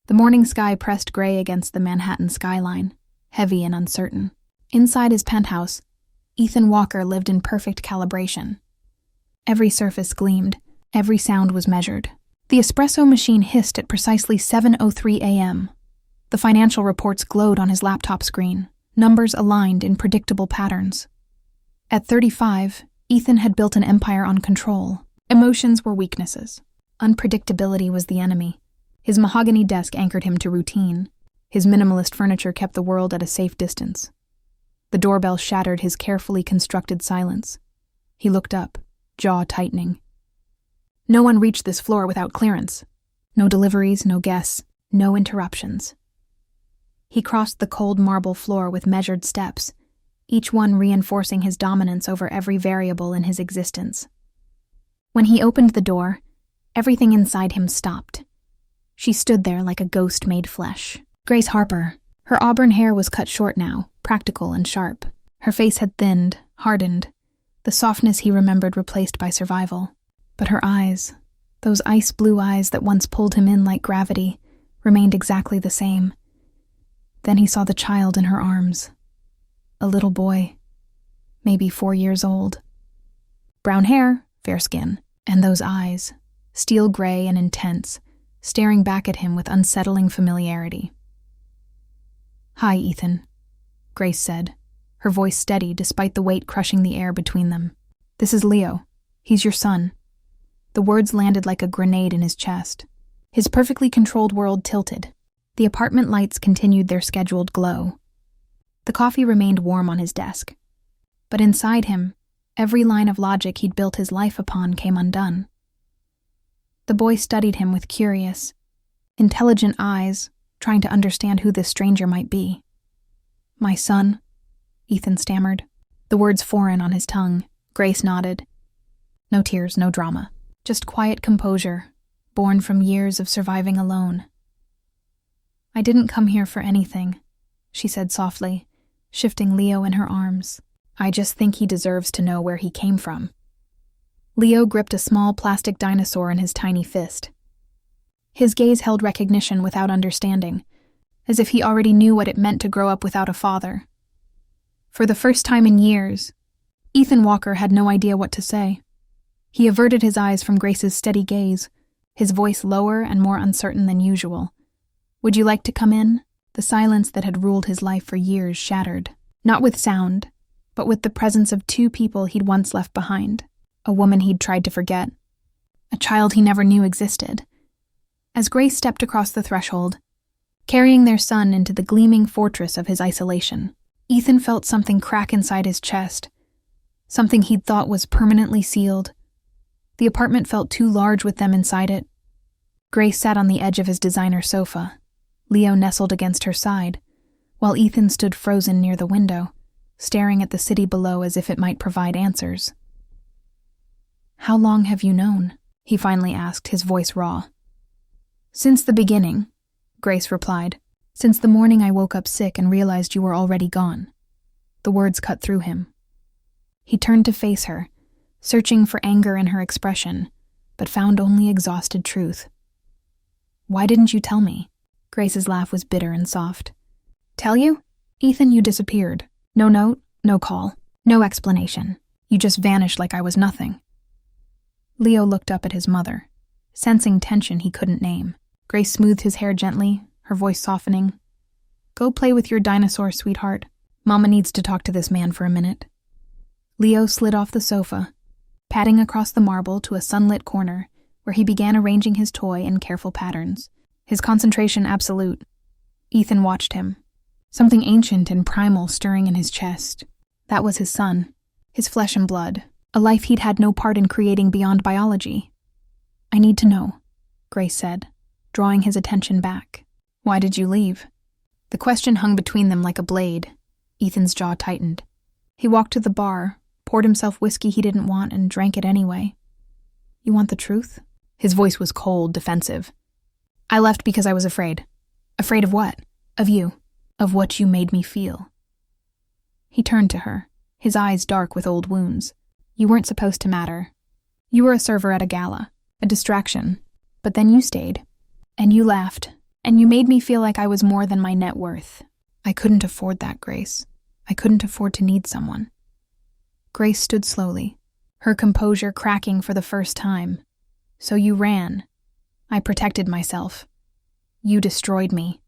The morning sky pressed gray against the Manhattan skyline, heavy and uncertain. Inside his penthouse, Ethan Walker lived in perfect calibration. Every surface gleamed, every sound was measured. The espresso machine hissed at precisely 7:03 a.m. The financial reports glowed on his laptop screen, numbers aligned in predictable patterns. At 35, Ethan had built an empire on control. Emotions were weaknesses. Unpredictability was the enemy. His mahogany desk anchored him to routine. His minimalist furniture kept the world at a safe distance. The doorbell shattered his carefully constructed silence. He looked up, jaw tightening. No one reached this floor without clearance. No deliveries, no guests, no interruptions. He crossed the cold marble floor with measured steps, each one reinforcing his dominance over every variable in his existence. When he opened the door, everything inside him stopped. She stood there like a ghost made flesh. Grace Harper. Her auburn hair was cut short now, practical and sharp. Her face had thinned, hardened, the softness he remembered replaced by survival. But her eyes, those ice-blue eyes that once pulled him in like gravity, remained exactly the same. Then he saw the child in her arms. A little boy, maybe 4 years old. Brown hair, fair skin, and those eyes, steel gray and intense, staring back at him with unsettling familiarity. "Hi, Ethan," Grace said, her voice steady despite the weight crushing the air between them. "This is Leo. He's your son." The words landed like a grenade in his chest. His perfectly controlled world tilted. The apartment lights continued their scheduled glow. The coffee remained warm on his desk. But inside him, every line of logic he'd built his life upon came undone. The boy studied him with curious, intelligent eyes, trying to understand who this stranger might be. "My son," Ethan stammered, the words foreign on his tongue. Grace nodded. No tears, no drama. Just quiet composure, born from years of surviving alone. "I didn't come here for anything," she said softly, shifting Leo in her arms. "I just think he deserves to know where he came from." Leo gripped a small plastic dinosaur in his tiny fist. His gaze held recognition without understanding, as if he already knew what it meant to grow up without a father. For the first time in years, Ethan Walker had no idea what to say. He averted his eyes from Grace's steady gaze, his voice lower and more uncertain than usual. "Would you like to come in?" The silence that had ruled his life for years shattered, not with sound, but with the presence of two people he'd once left behind. A woman he'd tried to forget. A child he never knew existed. As Grace stepped across the threshold, carrying their son into the gleaming fortress of his isolation, Ethan felt something crack inside his chest, something he'd thought was permanently sealed. The apartment felt too large with them inside it. Grace sat on the edge of his designer sofa. Leo nestled against her side, while Ethan stood frozen near the window, staring at the city below as if it might provide answers. "How long have you known?" he finally asked, his voice raw. "Since the beginning," Grace replied. "Since the morning I woke up sick and realized you were already gone." The words cut through him. He turned to face her, searching for anger in her expression, but found only exhausted truth. "Why didn't you tell me?" Grace's laugh was bitter and soft. "Tell you? Ethan, you disappeared. No note, no call, no explanation. You just vanished like I was nothing." Leo looked up at his mother, sensing tension he couldn't name. Grace smoothed his hair gently, her voice softening. "Go play with your dinosaur, sweetheart. Mama needs to talk to this man for a minute." Leo slid off the sofa, padding across the marble to a sunlit corner where he began arranging his toy in careful patterns, his concentration absolute. Ethan watched him, something ancient and primal stirring in his chest. That was his son, his flesh and blood, a life he'd had no part in creating beyond biology. "I need to know," Grace said, drawing his attention back. "Why did you leave?" The question hung between them like a blade. Ethan's jaw tightened. He walked to the bar, poured himself whiskey he didn't want, and drank it anyway. "You want the truth?" His voice was cold, defensive. "I left because I was afraid." "Afraid of what?" "Of you. Of what you made me feel." He turned to her, his eyes dark with old wounds. "You weren't supposed to matter. You were a server at a gala, a distraction. But then you stayed. And you laughed. And you made me feel like I was more than my net worth. I couldn't afford that, Grace. I couldn't afford to need someone. Grace stood slowly, her composure cracking for the first time. So you ran. I protected myself. You destroyed me.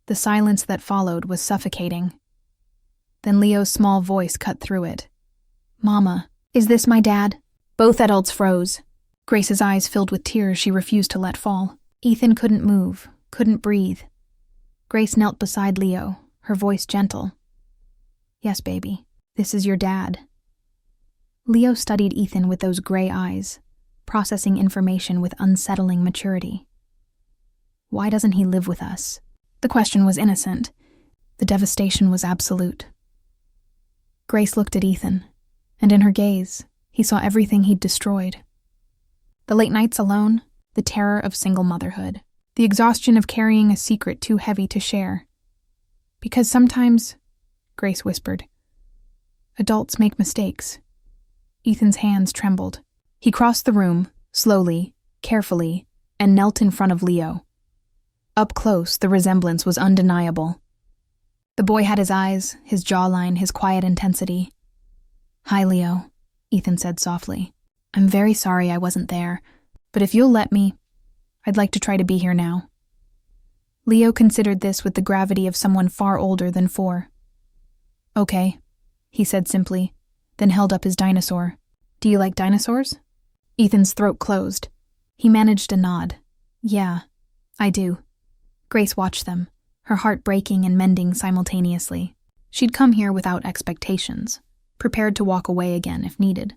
The silence that followed was suffocating. Then Leo's small voice cut through it. Mama, is this my dad? Both adults froze. Grace's eyes filled with tears she refused to let fall. Ethan couldn't move, couldn't breathe. Grace knelt beside Leo, her voice gentle. Yes, baby, this is your dad. Leo studied Ethan with those gray eyes, processing information with unsettling maturity. Why doesn't he live with us? The question was innocent. The devastation was absolute. Grace looked at Ethan, and in her gaze, he saw everything he'd destroyed. The late nights alone, the terror of single motherhood, the exhaustion of carrying a secret too heavy to share. Because sometimes, Grace whispered, adults make mistakes. Ethan's hands trembled. He crossed the room, slowly, carefully, and knelt in front of Leo. Up close, the resemblance was undeniable. The boy had his eyes, his jawline, his quiet intensity. Hi, Leo, Ethan said softly. I'm very sorry I wasn't there, but if you'll let me, I'd like to try to be here now. Leo considered this with the gravity of someone far older than 4. Okay, he said simply, then held up his dinosaur. Do you like dinosaurs? Ethan's throat closed. He managed a nod. Yeah, I do. Grace watched them, her heart breaking and mending simultaneously. She'd come here without expectations, prepared to walk away again if needed.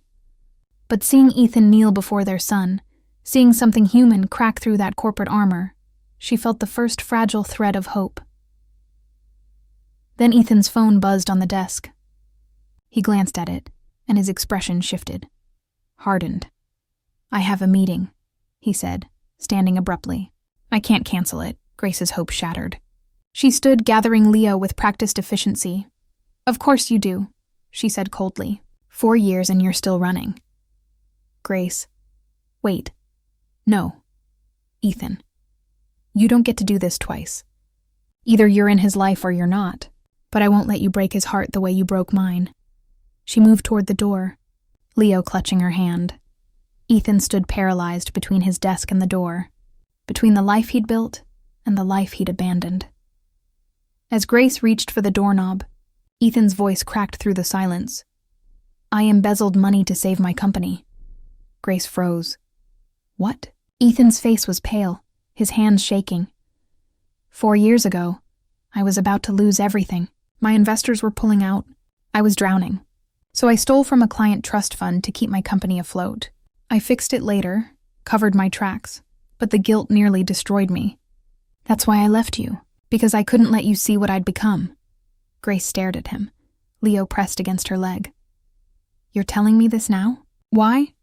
But seeing Ethan kneel before their son, seeing something human crack through that corporate armor, she felt the first fragile thread of hope. Then Ethan's phone buzzed on the desk. He glanced at it, and his expression shifted, hardened. I have a meeting, he said, standing abruptly. I can't cancel it. Grace's hope shattered. She stood gathering Leo with practiced efficiency. Of course you do, she said coldly. 4 years and you're still running. Grace. Wait. No. Ethan. You don't get to do this twice. Either you're in his life or you're not, but I won't let you break his heart the way you broke mine. She moved toward the door, Leo clutching her hand. Ethan stood paralyzed between his desk and the door, between the life he'd built and the life he'd abandoned. As Grace reached for the doorknob, Ethan's voice cracked through the silence. I embezzled money to save my company. Grace froze. What? Ethan's face was pale, his hands shaking. 4 years ago, I was about to lose everything. My investors were pulling out. I was drowning. So I stole from a client trust fund to keep my company afloat. I fixed it later, covered my tracks, but the guilt nearly destroyed me. That's why I left you, because I couldn't let you see what I'd become. Grace stared at him. Leo pressed against her leg. You're telling me this now? Why?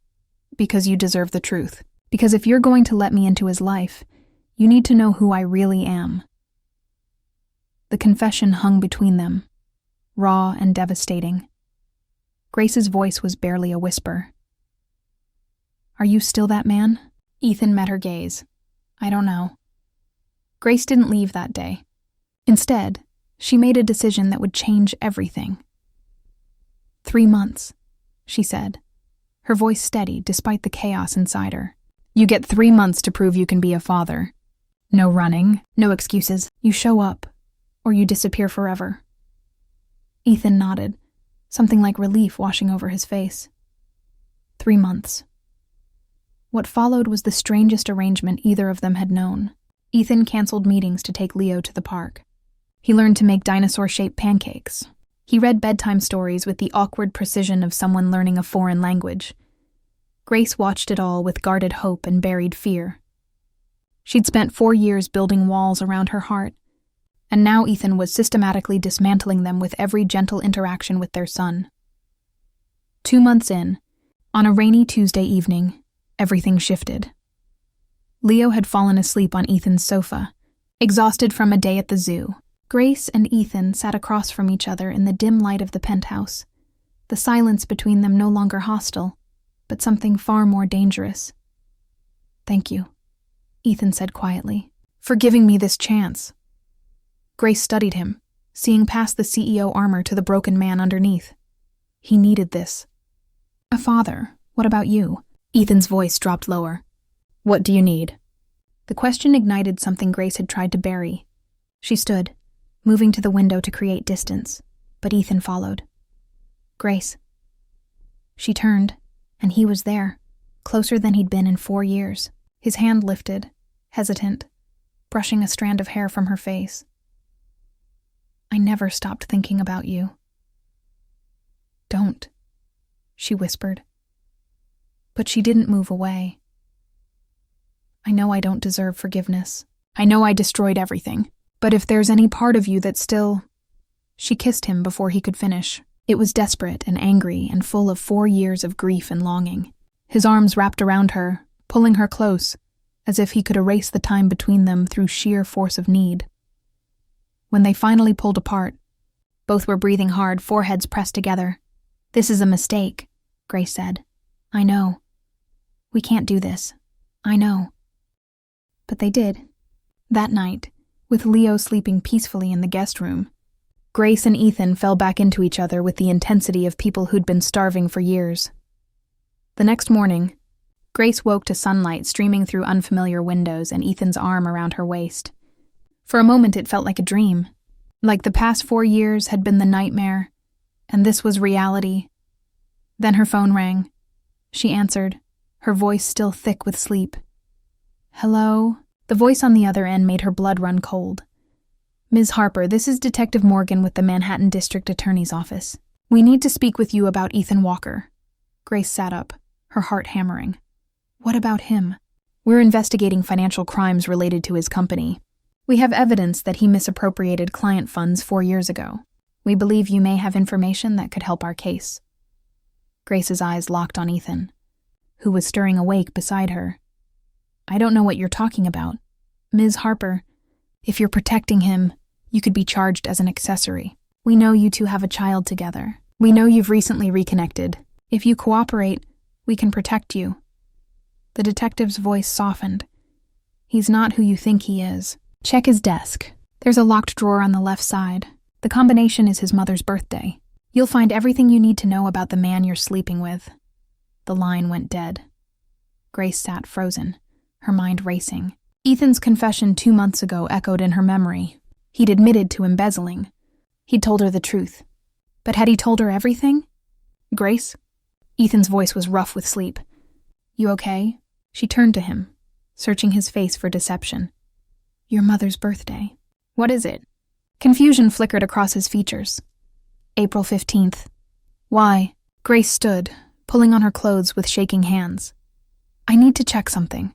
Because you deserve the truth. Because if you're going to let me into his life, you need to know who I really am. The confession hung between them, raw and devastating. Grace's voice was barely a whisper. Are you still that man? Ethan met her gaze. I don't know. Grace didn't leave that day. Instead, she made a decision that would change everything. 3 months, she said, her voice steady despite the chaos inside her. You get 3 months to prove you can be a father. No running, no excuses. You show up, or you disappear forever. Ethan nodded, something like relief washing over his face. 3 months. What followed was the strangest arrangement either of them had known. Ethan canceled meetings to take Leo to the park. He learned to make dinosaur-shaped pancakes. He read bedtime stories with the awkward precision of someone learning a foreign language. Grace watched it all with guarded hope and buried fear. She'd spent 4 years building walls around her heart, and now Ethan was systematically dismantling them with every gentle interaction with their son. 2 months in, on a rainy Tuesday evening, everything shifted. Leo had fallen asleep on Ethan's sofa, exhausted from a day at the zoo. Grace and Ethan sat across from each other in the dim light of the penthouse, the silence between them no longer hostile, but something far more dangerous. Thank you, Ethan said quietly. for giving me this chance." Grace studied him, seeing past the CEO armor to the broken man underneath. He needed this. "A father. What about you?" Ethan's voice dropped lower. "What do you need?" The question ignited something Grace had tried to bury. She stood, moving to the window to create distance, but Ethan followed. "Grace." She turned, and he was there, closer than he'd been in 4 years. His hand lifted, hesitant, brushing a strand of hair from her face. "I never stopped thinking about you." "Don't," she whispered. But she didn't move away. "I know I don't deserve forgiveness. I know I destroyed everything. But if there's any part of you that still—" She kissed him before he could finish. It was desperate and angry and full of 4 years of grief and longing. His arms wrapped around her, pulling her close, as if he could erase the time between them through sheer force of need. When they finally pulled apart, both were breathing hard, foreheads pressed together. "This is a mistake," Grace said. "I know. We can't do this. I know." But they did. That night, with Leo sleeping peacefully in the guest room, Grace and Ethan fell back into each other with the intensity of people who'd been starving for years. The next morning, Grace woke to sunlight streaming through unfamiliar windows and Ethan's arm around her waist. For a moment it felt like a dream, like the past 4 years had been the nightmare, and this was reality. Then her phone rang. She answered, her voice still thick with sleep. "Hello?" The voice on the other end made her blood run cold. "Ms. Harper, this is Detective Morgan with the Manhattan District Attorney's Office. We need to speak with you about Ethan Walker." Grace sat up, her heart hammering. "What about him?" "We're investigating financial crimes related to his company. We have evidence that he misappropriated client funds 4 years ago. We believe you may have information that could help our case." Grace's eyes locked on Ethan, who was stirring awake beside her. "I don't know what you're talking about. Ms. Harper, if you're protecting him, you could be charged as an accessory. We know you two have a child together. We know you've recently reconnected. If you cooperate, we can protect you." The detective's voice softened. "He's not who you think he is. Check his desk. There's a locked drawer on the left side. The combination is his mother's birthday. You'll find everything you need to know about the man you're sleeping with." The line went dead. Grace sat frozen, her mind racing. Ethan's confession 2 months ago echoed in her memory. He'd admitted to embezzling. He'd told her the truth. But had he told her everything? "Grace?" Ethan's voice was rough with sleep. "You okay?" She turned to him, searching his face for deception. "Your mother's birthday. What is it?" Confusion flickered across his features. "April 15th. Why?" Grace stood, pulling on her clothes with shaking hands. "I need to check something."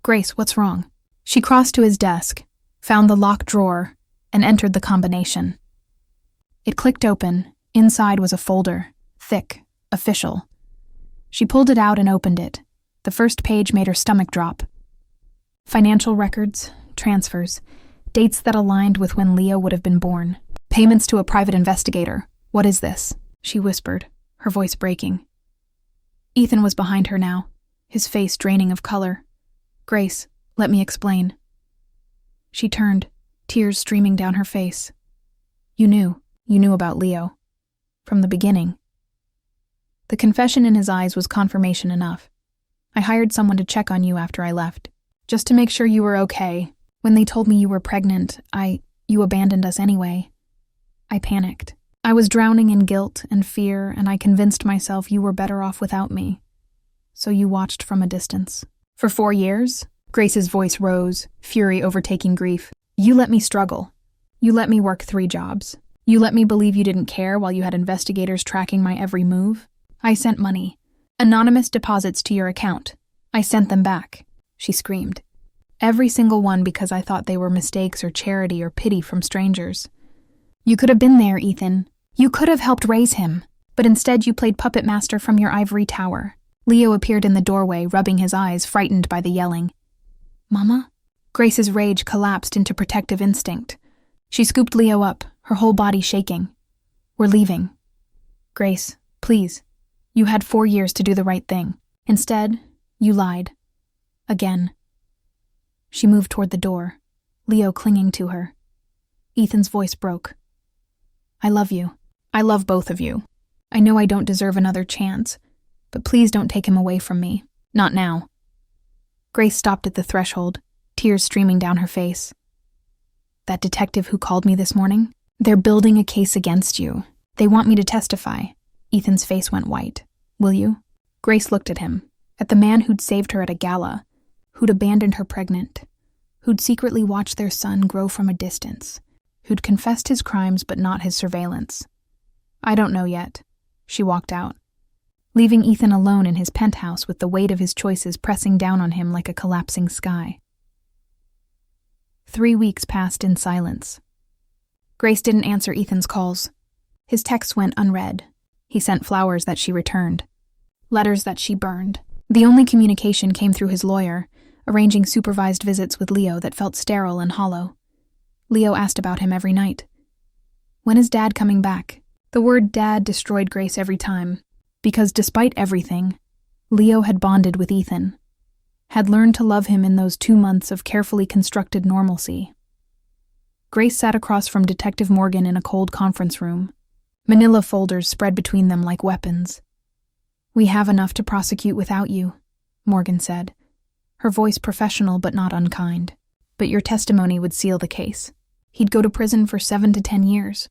"Grace, what's wrong?" She crossed to his desk, found the locked drawer, and entered the combination. It clicked open. Inside was a folder, thick, official. She pulled it out and opened it. The first page made her stomach drop. Financial records, transfers, dates that aligned with when Leo would have been born. Payments to a private investigator. "What is this?" she whispered, her voice breaking. Ethan was behind her now, his face draining of color. "Grace, let me explain." She turned, tears streaming down her face. You knew about Leo. From the beginning." The confession in his eyes was confirmation enough. "I hired someone to check on you after I left, just to make sure you were okay. When they told me you were pregnant, you abandoned us anyway. I panicked. I was drowning in guilt and fear, and I convinced myself you were better off without me. So you watched from a distance. For 4 years?" Grace's voice rose, fury overtaking grief. "You let me struggle. You let me work 3 jobs. You let me believe you didn't care while you had investigators tracking my every move. I sent money. Anonymous deposits to your account. I sent them back," she screamed. "Every single one because I thought they were mistakes or charity or pity from strangers. You could have been there, Ethan. You could have helped raise him. But instead you played puppet master from your ivory tower." Leo appeared in the doorway, rubbing his eyes, frightened by the yelling. "Mama?" Grace's rage collapsed into protective instinct. She scooped Leo up, her whole body shaking. "We're leaving." "Grace, please. You had 4 years to do the right thing. Instead, you lied. Again." She moved toward the door, Leo clinging to her. Ethan's voice broke. I love you. I love both of you. I know I don't deserve another chance, but please don't take him away from me. Not now. Grace stopped at the threshold, tears streaming down her face. That detective who called me this morning? They're building a case against you. They want me to testify. Ethan's face went white. Will you? Grace looked at him, at the man who'd saved her at a gala, who'd abandoned her pregnant, who'd secretly watched their son grow from a distance, who'd confessed his crimes but not his surveillance. I don't know yet. She walked out, leaving Ethan alone in his penthouse with the weight of his choices pressing down on him like a collapsing sky. 3 weeks passed in silence. Grace didn't answer Ethan's calls. His texts went unread. He sent flowers that she returned, letters that she burned. The only communication came through his lawyer, arranging supervised visits with Leo that felt sterile and hollow. Leo asked about him every night. When is Dad coming back? The word Dad destroyed Grace every time, because despite everything, Leo had bonded with Ethan, had learned to love him in those 2 months of carefully constructed normalcy. Grace sat across from Detective Morgan in a cold conference room, manila folders spread between them like weapons. We have enough to prosecute without you, Morgan said, her voice professional but not unkind. But your testimony would seal the case. He'd go to prison for 7 to 10 years.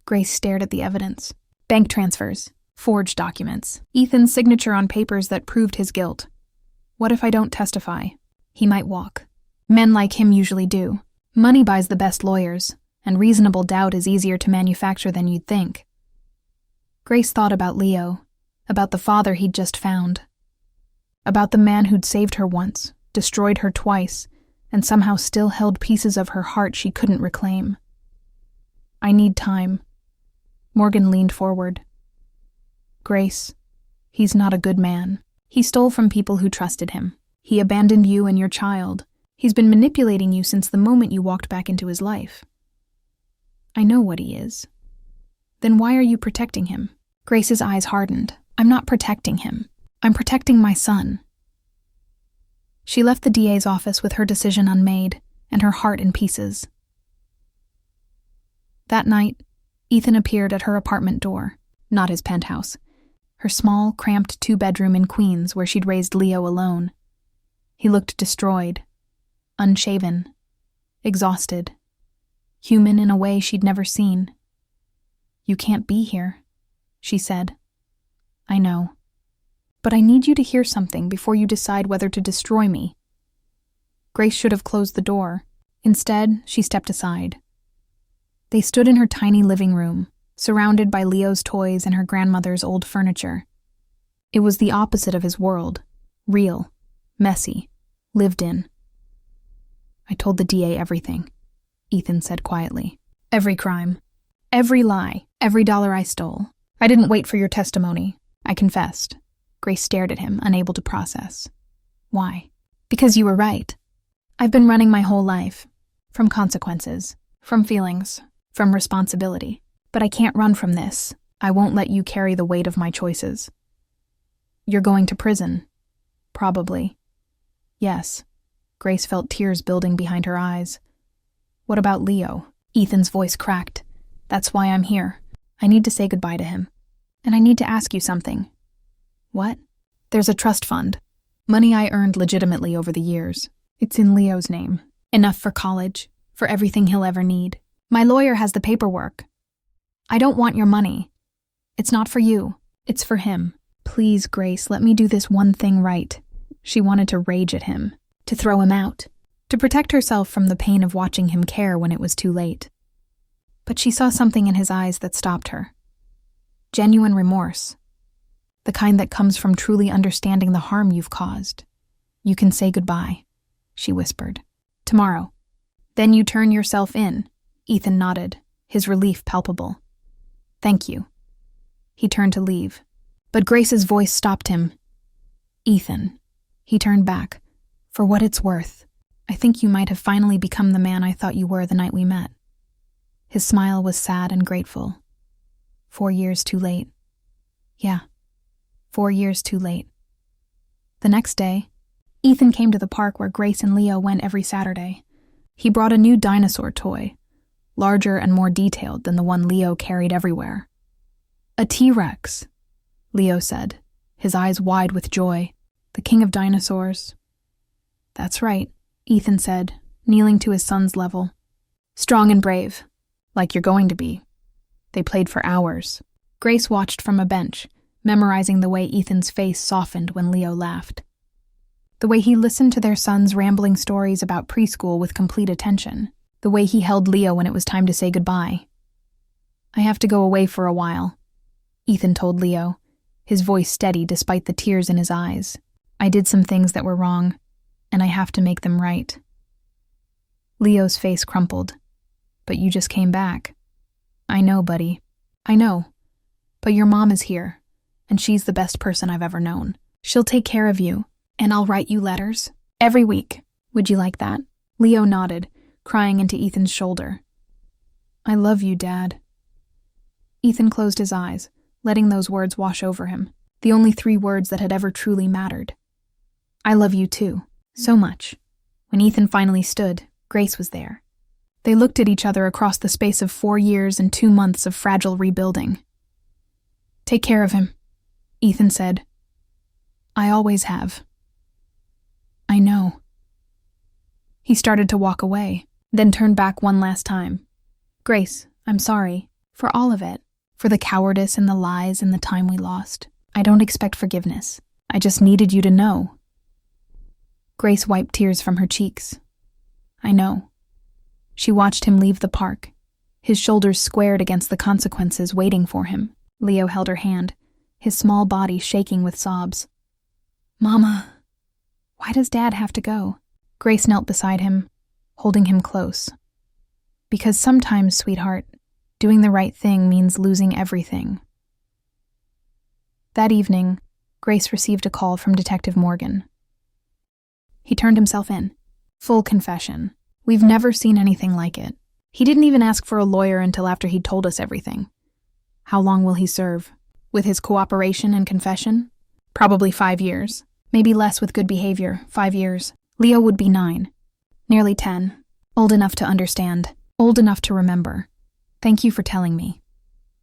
Grace stared at the evidence. Bank transfers, forged documents, Ethan's signature on papers that proved his guilt. What if I don't testify? He might walk. Men like him usually do. Money buys the best lawyers, and reasonable doubt is easier to manufacture than you'd think. Grace thought about Leo, about the father he'd just found, about the man who'd saved her once, destroyed her twice, and somehow still held pieces of her heart she couldn't reclaim. I need time. Morgan leaned forward. Grace, he's not a good man. He stole from people who trusted him. He abandoned you and your child. He's been manipulating you since the moment you walked back into his life. I know what he is. Then why are you protecting him? Grace's eyes hardened. I'm not protecting him. I'm protecting my son. She left the DA's office with her decision unmade and her heart in pieces. That night, Ethan appeared at her apartment door, not his penthouse, her small, cramped 2-bedroom in Queens where she'd raised Leo alone. He looked destroyed, unshaven, exhausted, human in a way she'd never seen. You can't be here, she said. I know. But I need you to hear something before you decide whether to destroy me. Grace should have closed the door. Instead, she stepped aside. They stood in her tiny living room, surrounded by Leo's toys and her grandmother's old furniture. It was the opposite of his world. Real, messy, lived in. I told the DA everything, Ethan said quietly. Every crime, every lie, every dollar I stole. I didn't wait for your testimony. I confessed. Grace stared at him, unable to process. Why? Because you were right. I've been running my whole life. From consequences, from feelings, from responsibility. But I can't run from this. I won't let you carry the weight of my choices. You're going to prison. Probably. Yes. Grace felt tears building behind her eyes. What about Leo? Ethan's voice cracked. That's why I'm here. I need to say goodbye to him. And I need to ask you something. What? There's a trust fund. Money I earned legitimately over the years. It's in Leo's name. Enough for college, for everything he'll ever need. My lawyer has the paperwork. I don't want your money. It's not for you. It's for him. Please, Grace, let me do this one thing right. She wanted to rage at him, to throw him out, to protect herself from the pain of watching him care when it was too late. But she saw something in his eyes that stopped her. Genuine remorse. The kind that comes from truly understanding the harm you've caused. You can say goodbye, she whispered. Tomorrow. Then you turn yourself in. Ethan nodded, his relief palpable. Thank you. He turned to leave, but Grace's voice stopped him. Ethan. He turned back. For what it's worth, I think you might have finally become the man I thought you were the night we met. His smile was sad and grateful. 4 years too late. Yeah, 4 years too late. The next day, Ethan came to the park where Grace and Leo went every Saturday. He brought a new dinosaur toy, larger and more detailed than the one Leo carried everywhere. "A T-Rex," Leo said, his eyes wide with joy. "The king of dinosaurs." "That's right," Ethan said, kneeling to his son's level. "Strong and brave, like you're going to be." They played for hours. Grace watched from a bench, memorizing the way Ethan's face softened when Leo laughed. The way he listened to their son's rambling stories about preschool with complete attention. The way he held Leo when it was time to say goodbye. "I have to go away for a while," Ethan told Leo, his voice steady despite the tears in his eyes. "I did some things that were wrong, and I have to make them right." Leo's face crumpled. "But you just came back." "I know, buddy. I know. But your mom is here, and she's the best person I've ever known. She'll take care of you, and I'll write you letters every week. Would you like that?" Leo nodded, crying into Ethan's shoulder. "I love you, Dad." Ethan closed his eyes, letting those words wash over him, the only 3 words that had ever truly mattered. "I love you too, so much." When Ethan finally stood, Grace was there. They looked at each other across the space of 4 years and 2 months of fragile rebuilding. "Take care of him," Ethan said. "I always have." "I know." He started to walk away, then turned back one last time. "Grace, I'm sorry. For all of it. For the cowardice and the lies and the time we lost. I don't expect forgiveness. I just needed you to know." Grace wiped tears from her cheeks. "I know." She watched him leave the park, his shoulders squared against the consequences waiting for him. Leo held her hand, his small body shaking with sobs. "Mama, why does Dad have to go?" Grace knelt beside him, holding him close. "Because sometimes, sweetheart, doing the right thing means losing everything." That evening, Grace received a call from Detective Morgan. He turned himself in. Full confession. We've never seen anything like it. He didn't even ask for a lawyer until after he'd told us everything. How long will he serve? With his cooperation and confession? Probably 5 years. Maybe less with good behavior, 5 years. Leo would be 9. Nearly 10. Old enough to understand. Old enough to remember. "Thank you for telling me."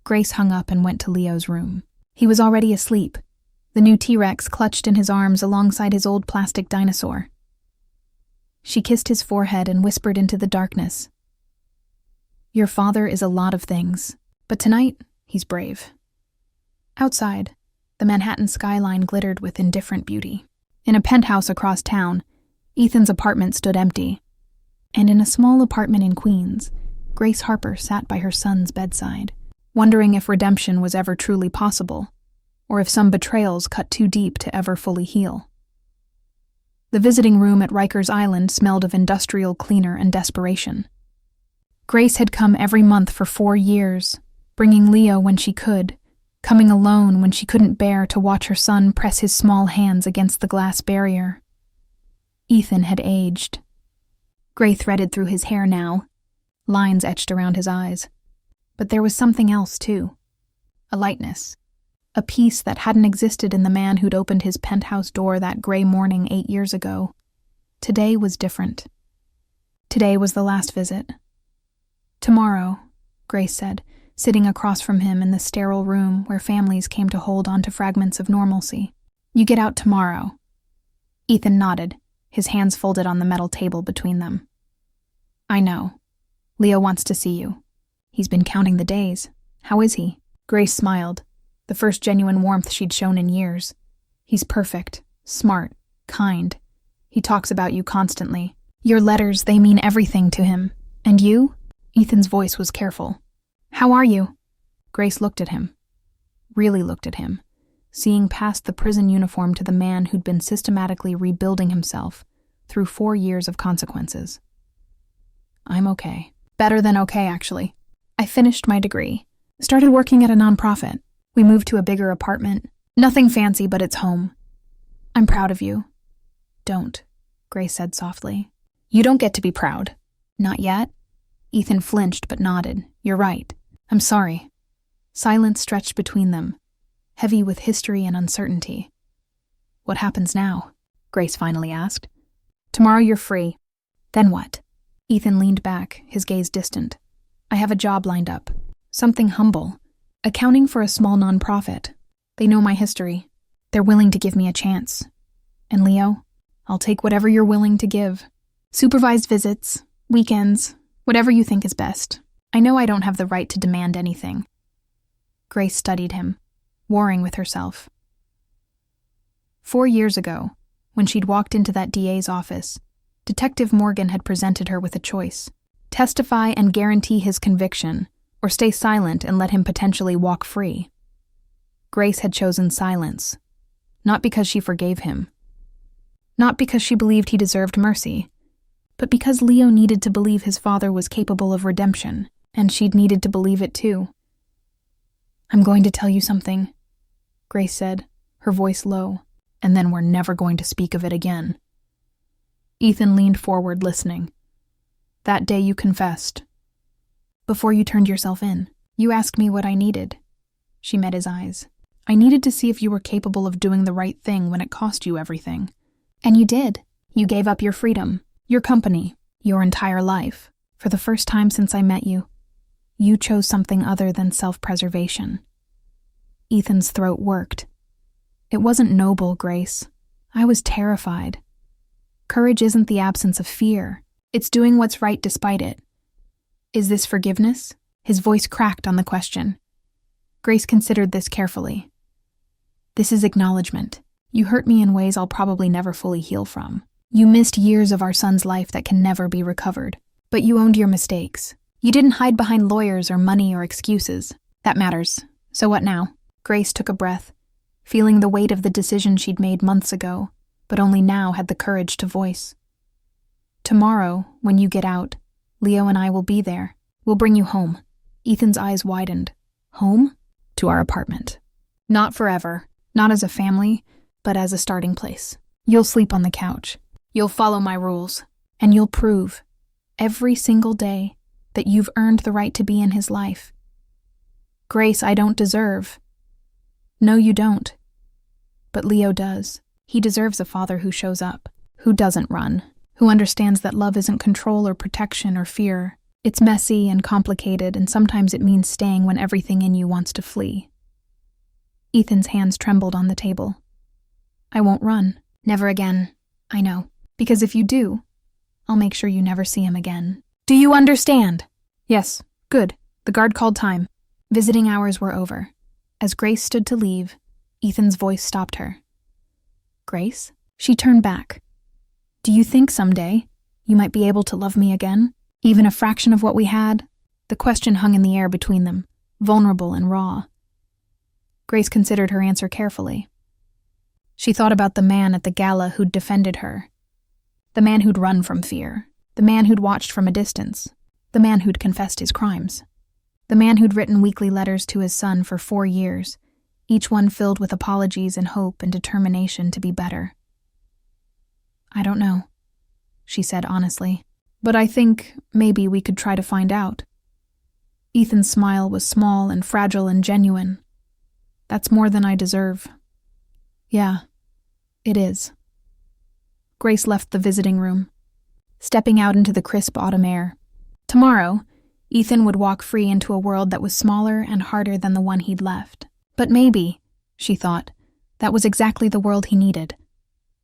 Grace hung up and went to Leo's room. He was already asleep, the new T-Rex clutched in his arms alongside his old plastic dinosaur. She kissed his forehead and whispered into the darkness. "Your father is a lot of things, but tonight, he's brave." Outside, the Manhattan skyline glittered with indifferent beauty. In a penthouse across town, Ethan's apartment stood empty. And in a small apartment in Queens, Grace Harper sat by her son's bedside, wondering if redemption was ever truly possible, or if some betrayals cut too deep to ever fully heal. The visiting room at Rikers Island smelled of industrial cleaner and desperation. Grace had come every month for 4 years, bringing Leo when she could, coming alone when she couldn't bear to watch her son press his small hands against the glass barrier. Ethan had aged. Gray threaded through his hair now, lines etched around his eyes. But there was something else, too. A lightness. A peace that hadn't existed in the man who'd opened his penthouse door that gray morning 8 years ago. Today was different. Today was the last visit. "Tomorrow," Grace said, sitting across from him in the sterile room where families came to hold on to fragments of normalcy. "You get out tomorrow." Ethan nodded, his hands folded on the metal table between them. "I know. Leo wants to see you. He's been counting the days. How is he?" Grace smiled, the first genuine warmth she'd shown in years. "He's perfect, smart, kind. He talks about you constantly. Your letters, they mean everything to him. And you?" Ethan's voice was careful. "How are you?" Grace looked at him. Really looked at him, seeing past the prison uniform to the man who'd been systematically rebuilding himself through 4 years of consequences. "I'm okay. Better than okay, actually. I finished my degree. Started working at a nonprofit. We moved to a bigger apartment. Nothing fancy, but it's home. I'm proud of you." "Don't," Grace said softly. "You don't get to be proud." "Not yet?" Ethan flinched but nodded. "You're right. I'm sorry." Silence stretched between them, heavy with history and uncertainty. "What happens now?" Grace finally asked. Tomorrow you're free. Then what? Ethan leaned back, his gaze distant. I have a job lined up. Something humble. Accounting for a small nonprofit. They know my history. They're willing to give me a chance. And Leo, I'll take whatever you're willing to give. Supervised visits, weekends, whatever you think is best. I know I don't have the right to demand anything. Grace studied him, warring with herself. 4 years ago, when she'd walked into that DA's office, Detective Morgan had presented her with a choice: testify and guarantee his conviction, or stay silent and let him potentially walk free. Grace had chosen silence, not because she forgave him, not because she believed he deserved mercy, but because Leo needed to believe his father was capable of redemption, and she'd needed to believe it too. I'm going to tell you something, Grace said, her voice low, and then we're never going to speak of it again. Ethan leaned forward, listening. That day you confessed. Before you turned yourself in, you asked me what I needed. She met his eyes. I needed to see if you were capable of doing the right thing when it cost you everything. And you did. You gave up your freedom, your company, your entire life. For the first time since I met you, you chose something other than self-preservation. Ethan's throat worked. It wasn't noble, Grace. I was terrified. Courage isn't the absence of fear. It's doing what's right despite it. Is this forgiveness? His voice cracked on the question. Grace considered this carefully. This is acknowledgement. You hurt me in ways I'll probably never fully heal from. You missed years of our son's life that can never be recovered. But you owned your mistakes. You didn't hide behind lawyers or money or excuses. That matters. So what now? Grace took a breath, feeling the weight of the decision she'd made months ago, but only now had the courage to voice. Tomorrow, when you get out, Leo and I will be there. We'll bring you home. Ethan's eyes widened. Home? To our apartment. Not forever. Not as a family, but as a starting place. You'll sleep on the couch. You'll follow my rules. And you'll prove, every single day, that you've earned the right to be in his life. Grace, I don't deserve. No, you don't. But Leo does. He deserves a father who shows up, who doesn't run, who understands that love isn't control or protection or fear. It's messy and complicated, and sometimes it means staying when everything in you wants to flee. Ethan's hands trembled on the table. I won't run. Never again. I know. Because if you do, I'll make sure you never see him again. Do you understand? Yes. Good. The guard called time. Visiting hours were over. As Grace stood to leave, Ethan's voice stopped her. Grace? She turned back. Do you think someday you might be able to love me again? Even a fraction of what we had? The question hung in the air between them, vulnerable and raw. Grace considered her answer carefully. She thought about the man at the gala who'd defended her. The man who'd run from fear. The man who'd watched from a distance. The man who'd confessed his crimes. The man who'd written weekly letters to his son for 4 years, each one filled with apologies and hope and determination to be better. I don't know, she said honestly, but I think maybe we could try to find out. Ethan's smile was small and fragile and genuine. That's more than I deserve. Yeah, it is. Grace left the visiting room, stepping out into the crisp autumn air. Tomorrow, Ethan would walk free into a world that was smaller and harder than the one he'd left. But maybe, she thought, that was exactly the world he needed.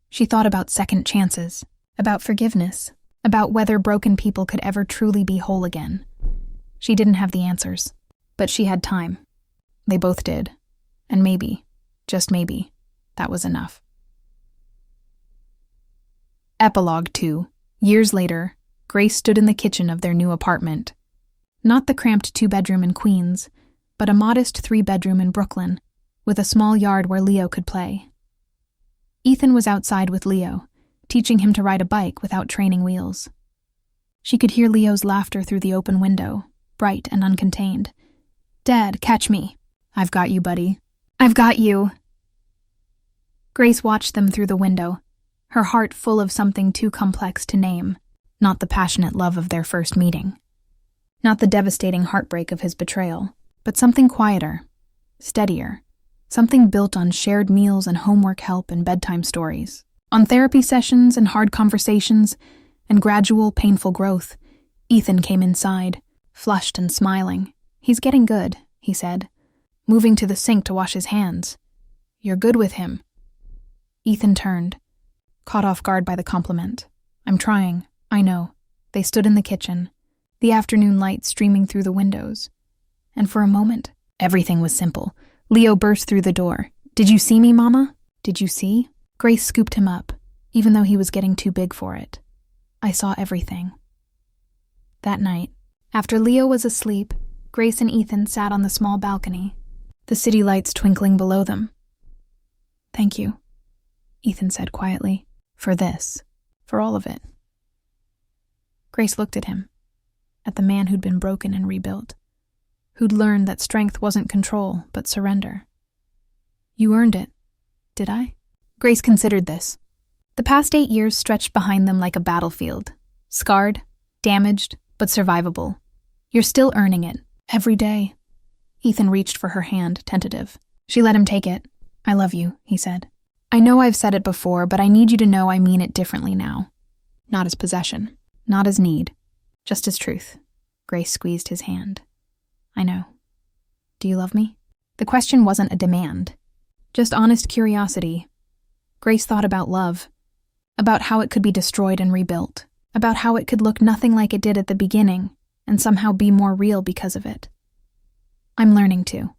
She thought about second chances, about forgiveness, about whether broken people could ever truly be whole again. She didn't have the answers, but she had time. They both did. And maybe, just maybe, that was enough. Epilogue 2. Years later, Grace stood in the kitchen of their new apartment. Not the cramped 2-bedroom in Queens, but a modest 3-bedroom in Brooklyn, with a small yard where Leo could play. Ethan was outside with Leo, teaching him to ride a bike without training wheels. She could hear Leo's laughter through the open window, bright and uncontained. Dad, catch me. I've got you, buddy. I've got you. Grace watched them through the window, her heart full of something too complex to name, not the passionate love of their first meeting, not the devastating heartbreak of his betrayal, but something quieter, steadier, something built on shared meals and homework help and bedtime stories. On therapy sessions and hard conversations and gradual, painful growth, Ethan came inside, flushed and smiling. "He's getting good," he said, moving to the sink to wash his hands. "You're good with him." Ethan turned, caught off guard by the compliment. "I'm trying, I know." They stood in the kitchen, the afternoon light streaming through the windows. And for a moment, everything was simple. Leo burst through the door. "Did you see me, Mama? Did you see?" Grace scooped him up, even though he was getting too big for it. "I saw everything." That night, after Leo was asleep, Grace and Ethan sat on the small balcony, the city lights twinkling below them. "Thank you," Ethan said quietly, "for this, for all of it." Grace looked at him, at the man who'd been broken and rebuilt, who'd learned that strength wasn't control, but surrender. "You earned it, did I?" Grace considered this. The past 8 years stretched behind them like a battlefield, scarred, damaged, but survivable. "You're still earning it, every day." Ethan reached for her hand, tentative. She let him take it. "I love you," he said. "I know I've said it before, but I need you to know I mean it differently now. Not as possession, not as need, just as truth." Grace squeezed his hand. "I know. Do you love me?" The question wasn't a demand, just honest curiosity. Grace thought about love, about how it could be destroyed and rebuilt, about how it could look nothing like it did at the beginning and somehow be more real because of it. "I'm learning to,"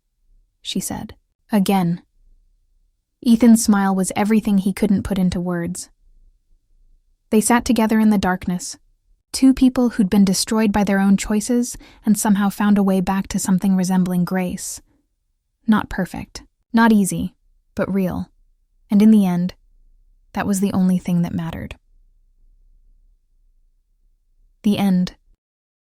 she said. Again. Ethan's smile was everything he couldn't put into words. They sat together in the darkness, two people who'd been destroyed by their own choices and somehow found a way back to something resembling grace. Not perfect, not easy, but real. And in the end, that was the only thing that mattered. The end.